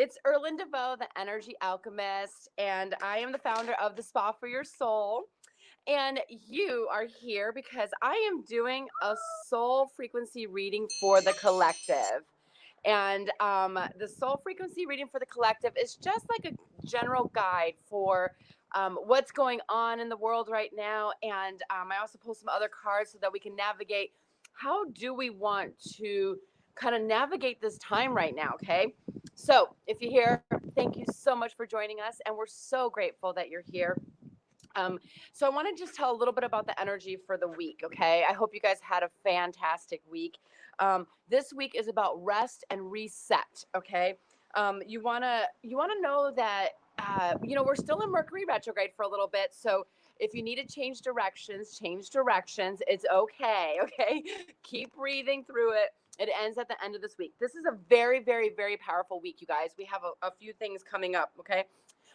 It's Erlinda Vo, the Energy Alchemist, and I am the founder of the Spa for Your Soul. And you are here because I am doing a soul frequency reading for the collective. And the soul frequency reading for the collective is just like a general guide for what's going on in the world right now. And I also pull some other cards so that we can navigate how do we want to kind of navigate this time right now, okay? So if you're here, thank you so much for joining us. And we're so grateful that you're here. So I want to just tell a little bit about the energy for the week, okay? I hope you guys had a fantastic week. This week is about rest and reset, okay? You wanna know that we're still in Mercury retrograde for a little bit, so if you need to change directions, change directions. It's okay, okay? Keep breathing through it. It ends at the end of this week. This is a very, very, very powerful week, you guys. We have a few things coming up, okay?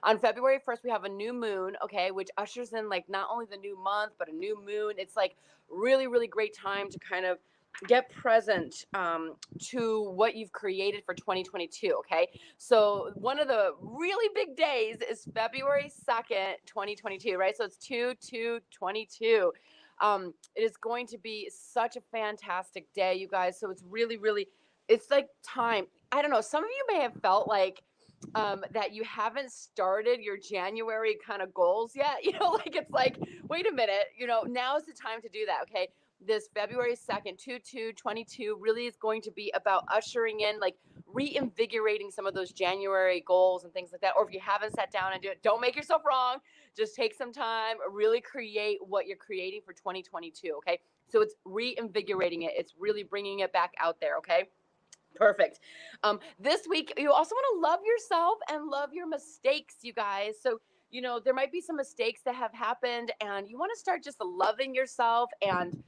On February 1st, we have a new moon, okay, which ushers in like not only the new month, but a new moon. It's like really, really great time to kind of get present to what you've created for 2022, okay? So one of the really big days is February 2nd, 2022, right? So it's 2/2/22. It is going to be such a fantastic day, you guys. So it's really, really, it's like time. I don't know. Some of you may have felt like that you haven't started your January kind of goals yet. Like it's like, wait a minute, now is the time to do that. Okay. This February 2nd, 2/2/22 really is going to be about ushering in, like reinvigorating some of those January goals and things like that. Or if you haven't sat down and do it, don't make yourself wrong. Just take some time, really create what you're creating for 2022. Okay. So it's reinvigorating it. It's really bringing it back out there. Okay. Perfect. This week, you also want to love yourself and love your mistakes, you guys. So, there might be some mistakes that have happened, and you want to start just loving yourself and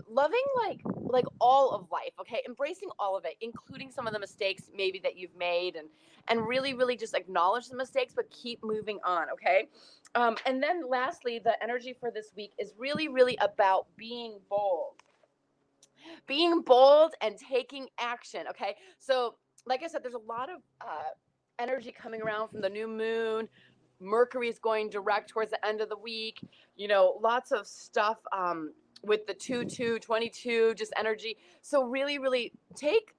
loving like all of life. Okay, embracing all of it, including some of the mistakes maybe that you've made, and really, really just acknowledge the mistakes, but keep moving on. Okay. And then lastly, the energy for this week is really, really about being bold and taking action. Okay. So, like I said, there's a lot of energy coming around from the new moon. Mercury is going direct towards the end of the week. Lots of stuff with the 2/2/22, just energy. So, really, really take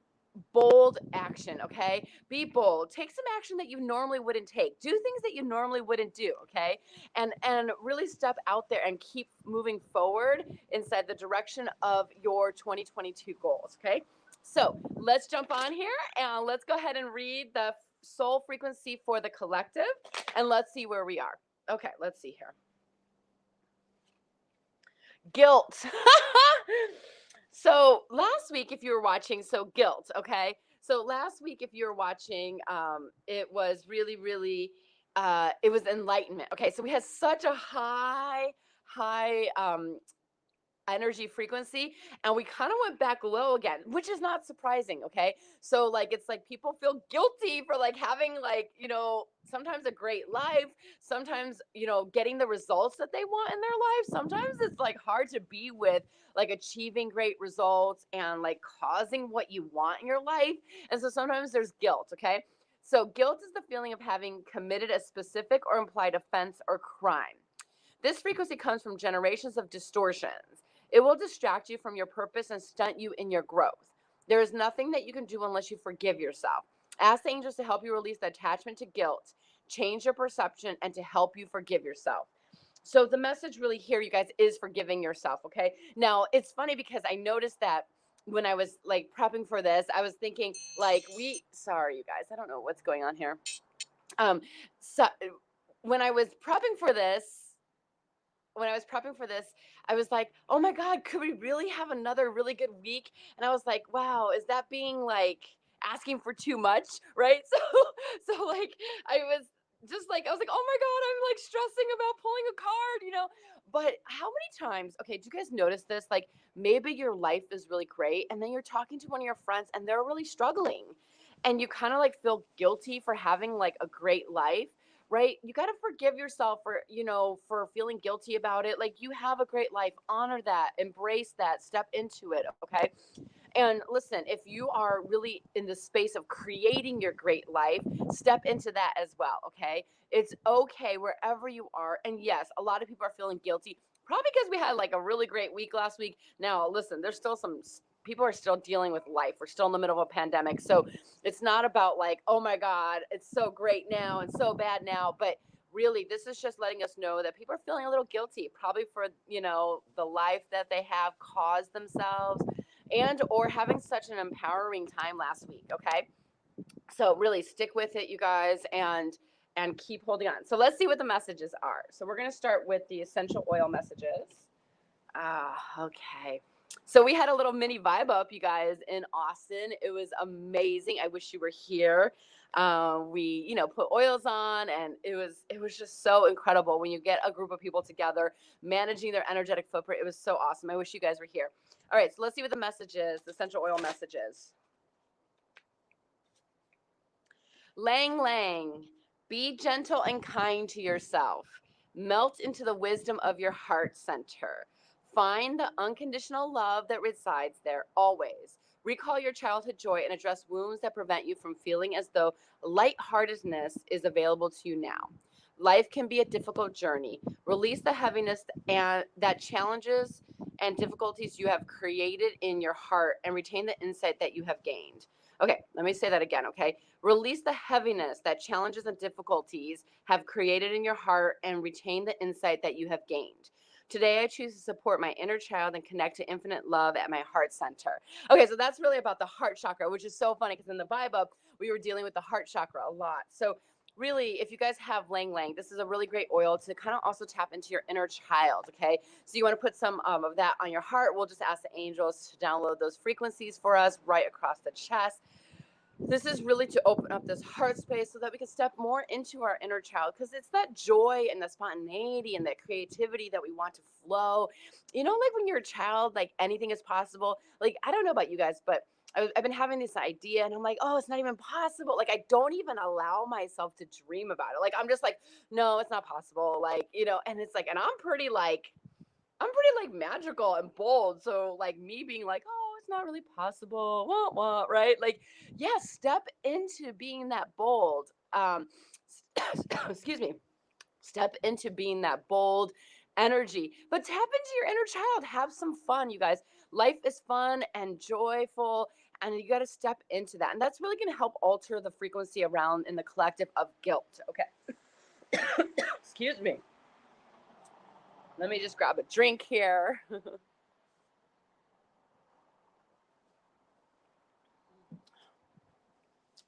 bold action. Okay, be bold, take some action that you normally wouldn't take, do things that you normally wouldn't do. Okay, and really step out there and keep moving forward inside the direction of your 2022 goals. Okay, so let's jump on here and let's go ahead and read the soul frequency for the collective, and let's see where we are. Okay, let's see here. Guilt. So last week, if you were watching, guilt, okay? So last week, if you were watching, it was really, really, it was enlightenment. Okay, so we had such a high energy frequency, and we kind of went back low again, which is not surprising. Okay, so like it's like people feel guilty for like having like sometimes a great life, sometimes getting the results that they want in their life. Sometimes it's like hard to be with like achieving great results and like causing what you want in your life, and so sometimes there's guilt. Okay, so guilt is the feeling of having committed a specific or implied offense or crime. This frequency comes from generations of distortions. It will distract you from your purpose and stunt you in your growth. There is nothing that you can do unless you forgive yourself. Ask the angels to help you release the attachment to guilt, change your perception, and to help you forgive yourself. So the message really here, you guys, is forgiving yourself. Okay. Now it's funny because I noticed that when I was like prepping for this, I was thinking like sorry, you guys, I don't know what's going on here. So when I was prepping for this, I was like, oh my God, could we really have another really good week? And I was like, wow, is that being like asking for too much? Right. So like, I was like, oh my God, I'm like stressing about pulling a card. But how many times, okay, do you guys notice this? Like maybe your life is really great, and then you're talking to one of your friends and they're really struggling. And you kind of like feel guilty for having like a great life, right? You got to forgive yourself for feeling guilty about it. Like you have a great life, honor that, embrace that, step into it. Okay. And listen, if you are really in the space of creating your great life, step into that as well, okay? It's okay wherever you are. And yes, a lot of people are feeling guilty, probably because we had like a really great week last week. Now, listen, there's still some people are still dealing with life. We're still in the middle of a pandemic. So it's not about like, oh my God, it's so great now and so bad now. But really, this is just letting us know that people are feeling a little guilty, probably for, the life that they have caused themselves and or having such an empowering time last week. Okay, so really stick with it, you guys, and keep holding on. So let's see what the messages are. So we're going to start with the essential oil messages. Okay. So we had a little mini vibe up, you guys, in Austin. It was amazing. I wish you were here. We, put oils on, and it was just so incredible when you get a group of people together managing their energetic footprint. It was so awesome. I wish you guys were here. All right, so let's see what the message is, the essential oil messages. Lang Lang, be gentle and kind to yourself. Melt into the wisdom of your heart center. Find the unconditional love that resides there always. Recall your childhood joy and address wounds that prevent you from feeling as though lightheartedness is available to you now. Life can be a difficult journey. Release the heaviness and that challenges and difficulties you have created in your heart and retain the insight that you have gained. Okay, let me say that again, okay? Release the heaviness that challenges and difficulties have created in your heart and retain the insight that you have gained. Today, I choose to support my inner child and connect to infinite love at my heart center. Okay, so that's really about the heart chakra, which is so funny because in the vibe up, we were dealing with the heart chakra a lot. So really, if you guys have Lang Lang, this is a really great oil to kind of also tap into your inner child, okay? So you want to put some of that on your heart. We'll just ask the angels to download those frequencies for us right across the chest. This is really to open up this heart space so that we can step more into our inner child, because it's that joy and the spontaneity and that creativity that we want to flow. Like when you're a child, like anything is possible. Like, I don't know about you guys, but I've been having this idea and I'm like, oh, it's not even possible. Like, I don't even allow myself to dream about it. Like, I'm just like, no, it's not possible. Like, and it's like, and I'm pretty like magical and bold. So like me being like, oh, it's not really possible. What, right? Like, yeah, step into being that bold. Excuse me. Step into being that bold energy, but tap into your inner child. Have some fun, you guys. Life is fun and joyful, and you got to step into that. And that's really going to help alter the frequency around in the collective of guilt. Okay. Excuse me. Let me just grab a drink here.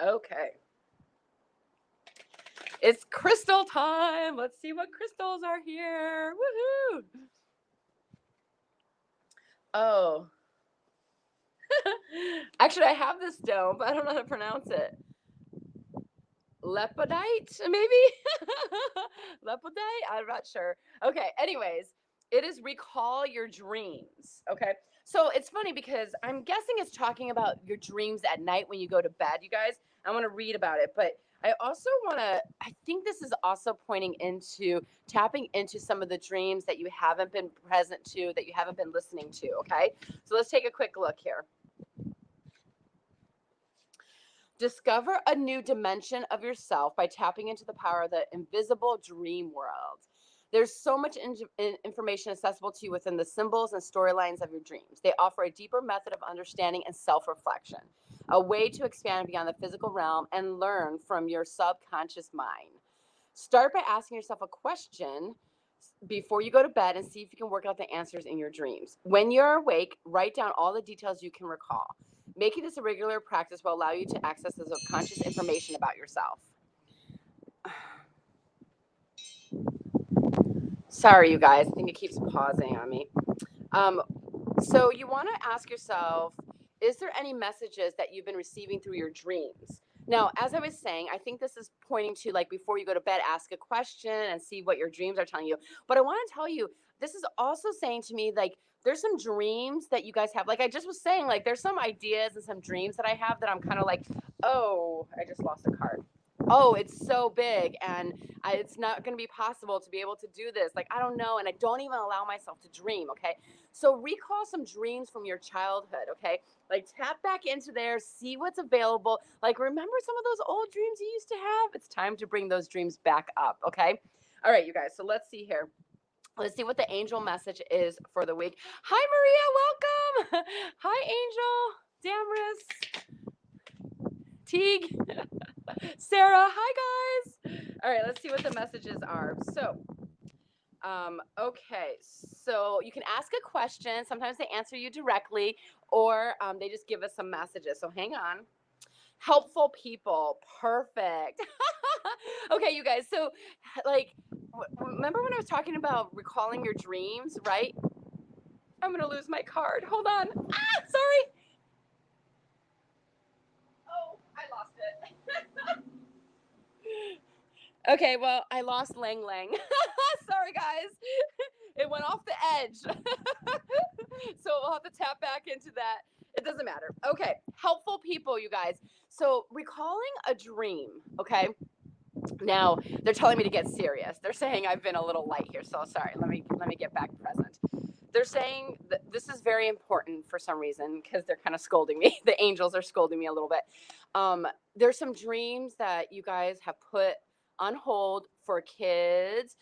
Okay. It's crystal time. Let's see what crystals are here. Woohoo! Oh. Actually, I have this stone, but I don't know how to pronounce it. Lepidite, maybe? Lepidite? I'm not sure. Okay, anyways, it is recall your dreams. Okay. So it's funny because I'm guessing it's talking about your dreams at night when you go to bed, you guys. I want to read about it, but I think this is also pointing into tapping into some of the dreams that you haven't been present to, that you haven't been listening to. Okay. So let's take a quick look here. Discover a new dimension of yourself by tapping into the power of the invisible dream world. There's so much information accessible to you within the symbols and storylines of your dreams. They offer a deeper method of understanding and self-reflection, a way to expand beyond the physical realm and learn from your subconscious mind. Start by asking yourself a question before you go to bed and see if you can work out the answers in your dreams. When you're awake, write down all the details you can recall. Making this a regular practice will allow you to access the subconscious information about yourself. Sorry, you guys. I think it keeps pausing on me. So you want to ask yourself, is there any messages that you've been receiving through your dreams? Now, as I was saying, I think this is pointing to, like, before you go to bed, ask a question and see what your dreams are telling you. But I want to tell you, this is also saying to me, like, there's some dreams that you guys have. Like I just was saying, like, there's some ideas and some dreams that I have that I'm kind of like, oh, I just lost a card. oh, it's so big and it's not going to be possible to be able to do this. Like, I don't know. And I don't even allow myself to dream. Okay. So recall some dreams from your childhood. Okay. Like, tap back into there, see what's available. Like, remember some of those old dreams you used to have? It's time to bring those dreams back up. Okay. All right, you guys. So let's see here. Let's see what the angel message is for the week. Hi, Maria. Welcome. Hi, Angel. Damaris. Teague. Sarah. Hi, guys. All right, let's see what the messages are. So, okay. So you can ask a question. Sometimes they answer you directly, or they just give us some messages. So hang on. Helpful people. Perfect. Okay, you guys. So, like, remember when I was talking about recalling your dreams, right? I'm going to lose my card. Hold on. Ah, sorry. Oh, I lost it. Okay, well, I lost Lang Lang. Sorry, guys. It went off the edge. So we'll have to tap back into that. It doesn't matter. Okay, helpful people, you guys. So recalling a dream, okay? Now, they're telling me to get serious. They're saying I've been a little light here, so sorry. Let me get back present. They're saying that this is very important for some reason because they're kind of scolding me. The angels are scolding me a little bit. There's some dreams that you guys have put on hold for kids,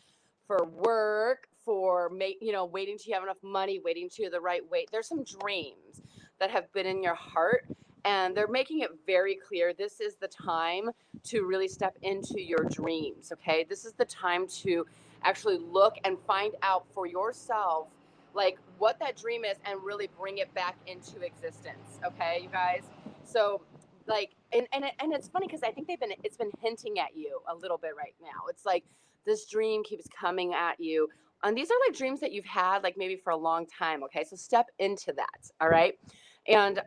for work, for waiting till you have enough money, waiting till you're the right weight. There's some dreams that have been in your heart, and they're making it very clear this is the time to really step into your dreams. Okay, this is the time to actually look and find out for yourself like what that dream is and really bring it back into existence. Okay, you guys. So like and it's funny because I think it's been hinting at you a little bit right now. It's like this dream keeps coming at you, and these are like dreams that you've had like maybe for a long time. Okay, so step into that. All right, and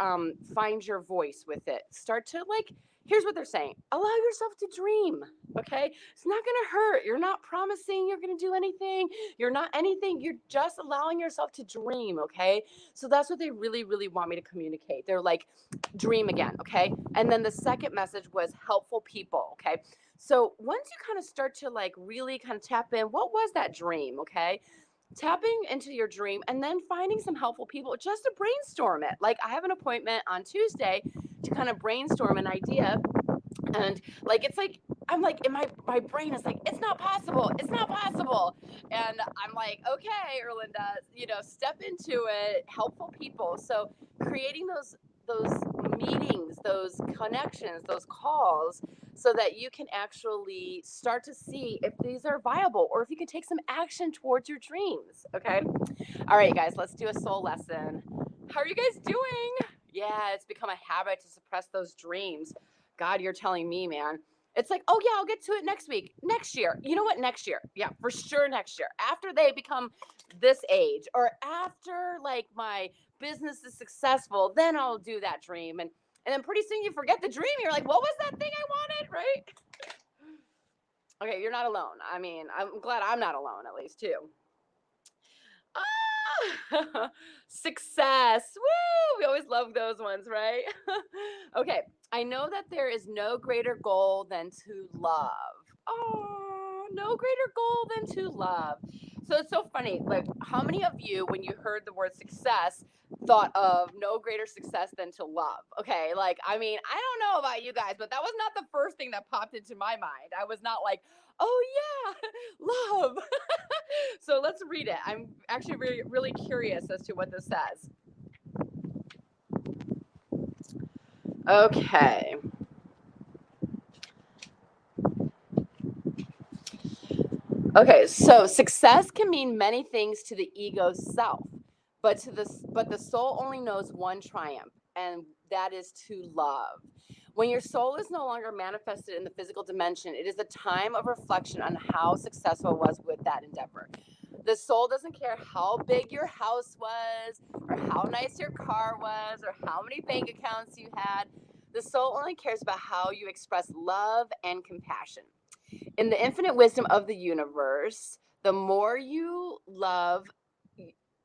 find your voice with it. Start to like, here's what they're saying: allow yourself to dream. Okay, it's not gonna hurt. You're not promising you're gonna do anything. You're not anything. You're just allowing yourself to dream. Okay, so that's what they really want me to communicate. They're like, dream again. Okay, and then the second message was helpful people. Okay, so once you kind of start to like really kind of tap in, what was that dream? Okay, tapping into your dream and then finding some helpful people just to brainstorm it. Like, I have an appointment on Tuesday to kind of brainstorm an idea, and like it's like I'm like in my brain is like, it's not possible, and I'm like, okay, Erlinda, step into it. Helpful people. So creating those meetings, those connections, those calls, so that you can actually start to see if these are viable or if you can take some action towards your dreams. Okay. All right, guys, let's do a soul lesson. How are you guys doing? Yeah, it's become a habit to suppress those dreams. God, you're telling me, man. It's like, oh yeah, I'll get to it next week, next year. You know what? Next year. Yeah, for sure next year. After they become this age, or after like my business is successful, then I'll do that dream. And then pretty soon you forget the dream. You're like, what was that thing I wanted, right? Okay, you're not alone. I mean, I'm glad I'm not alone, at least, too. Ah, success. Woo! We always love those ones, right? Okay, I know that there is no greater goal than to love. Oh, no greater goal than to love. So it's so funny. Like, how many of you, when you heard the word success, thought of no greater success than to love? Okay, like, I mean, I don't know about you guys, but that was not the first thing that popped into my mind. I was not like, oh yeah, love. So let's read it. I'm actually really curious as to what this says. Okay. Okay, so success can mean many things to the ego's self, but the soul only knows one triumph, and that is to love. When your soul is no longer manifested in the physical dimension, it is a time of reflection on how successful it was with that endeavor. The soul doesn't care how big your house was, or how nice your car was, or how many bank accounts you had. The soul only cares about how you express love and compassion. In the infinite wisdom of the universe, the more you love,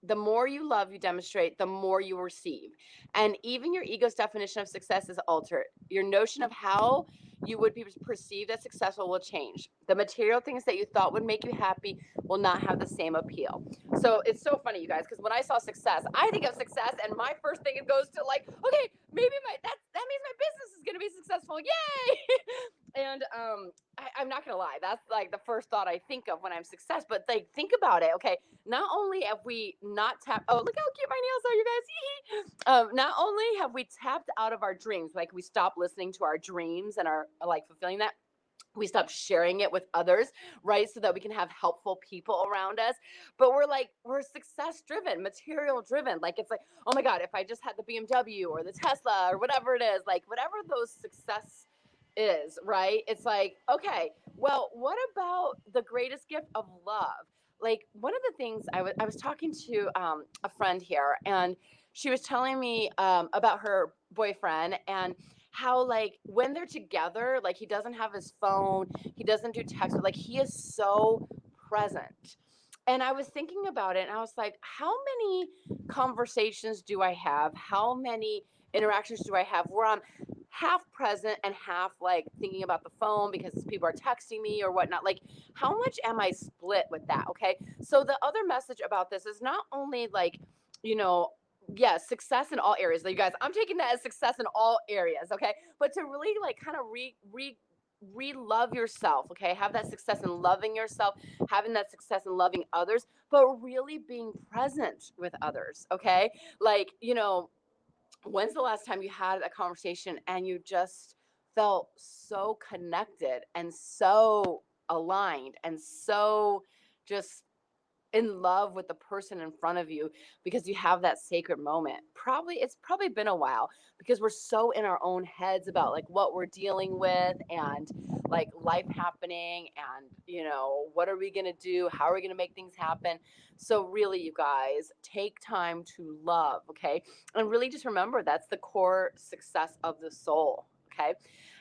you demonstrate, the more you receive. And even your ego's definition of success is altered. Your notion of how you would be perceived as successful will change. The material things that you thought would make you happy will not have the same appeal. So it's so funny, you guys, because when I saw success, I think of success, and my first thing it goes to like, okay, maybe that means my business is gonna be successful, yay! And I'm not gonna lie, that's like the first thought I think of when I'm success. But like, think about it, okay? Not only have we not tapped, oh, look how cute my nails are, you guys. Not only have we tapped out of our dreams, like we stopped listening to our dreams and are like fulfilling that, we stop sharing it with others, right? So that we can have helpful people around us. But we're success driven, material driven. Like, it's like, oh my God, if I just had the BMW or the Tesla or whatever it is, like whatever those success is, right? It's like, okay, well, what about the greatest gift of love? Like, one of the things I was talking to a friend here, and she was telling me about her boyfriend, and how, like, when they're together, like, he doesn't have his phone, he doesn't do text, but like, he is so present. And I was thinking about it, and I was like, how many conversations do I have? How many interactions do I have where I'm half present and half like thinking about the phone because people are texting me or whatnot? Like, how much am I split with that? Okay. So the other message about this is not only like, you know, yes, success in all areas. Like, you guys, I'm taking that as success in all areas, okay? But to really like kind of re-love yourself, okay? Have that success in loving yourself, having that success in loving others, but really being present with others, okay? Like, when's the last time you had a conversation and you just felt so connected and so aligned and so just in love with the person in front of you because you have that sacred moment? It's probably been a while because we're so in our own heads about like what we're dealing with and like life happening, and what are we going to do, how are we going to make things happen? So really, you guys, take time to love, okay? And really just remember that's the core success of the soul, okay?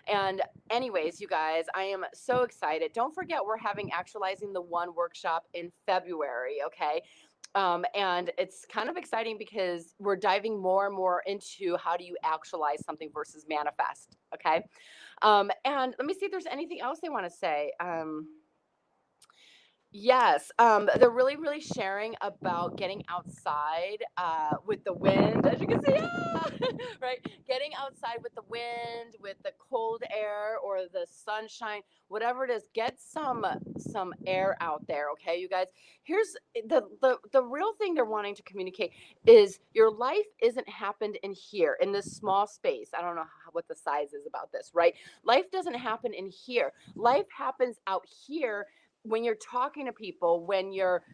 And anyways, you guys, I am so excited. Don't forget, we're having Actualizing the One workshop in February, okay? And it's kind of exciting because we're diving more and more into how do you actualize something versus manifest, okay? And let me see if there's anything else they want to say. Yes, they're really, really sharing about getting outside with the wind, as you can see, right? Getting outside with the wind, with the cold air or the sunshine, whatever it is. Get some air out there, okay, you guys. Here's the real thing they're wanting to communicate is your life isn't happened in here in this small space. I don't know what the size is about this, right? Life doesn't happen in here. Life happens out here when you're talking to people, when you're,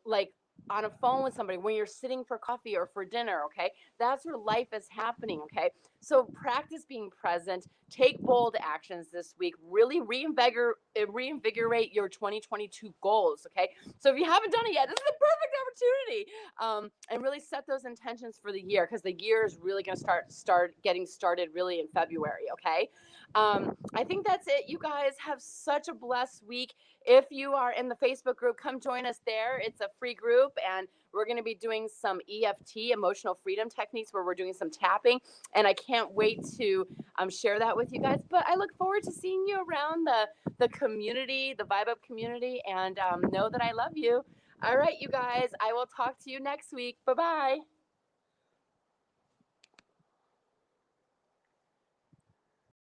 like on a phone with somebody, when you're sitting for coffee or for dinner, okay? That's where life is happening, okay? So practice being present, take bold actions this week, really reinvigorate your 2022 goals, okay? So if you haven't done it yet, this is a perfect opportunity. And really set those intentions for the year, because the year is really going to start getting started really in February, okay? I think that's it. You guys have such a blessed week. If you are in the Facebook group, come join us there. It's a free group, and we're going to be doing some EFT, emotional freedom techniques, where we're doing some tapping. And I can't wait to share that with you guys. But I look forward to seeing you around the community, the Vibe Up community, and know that I love you. All right, you guys, I will talk to you next week. Bye-bye.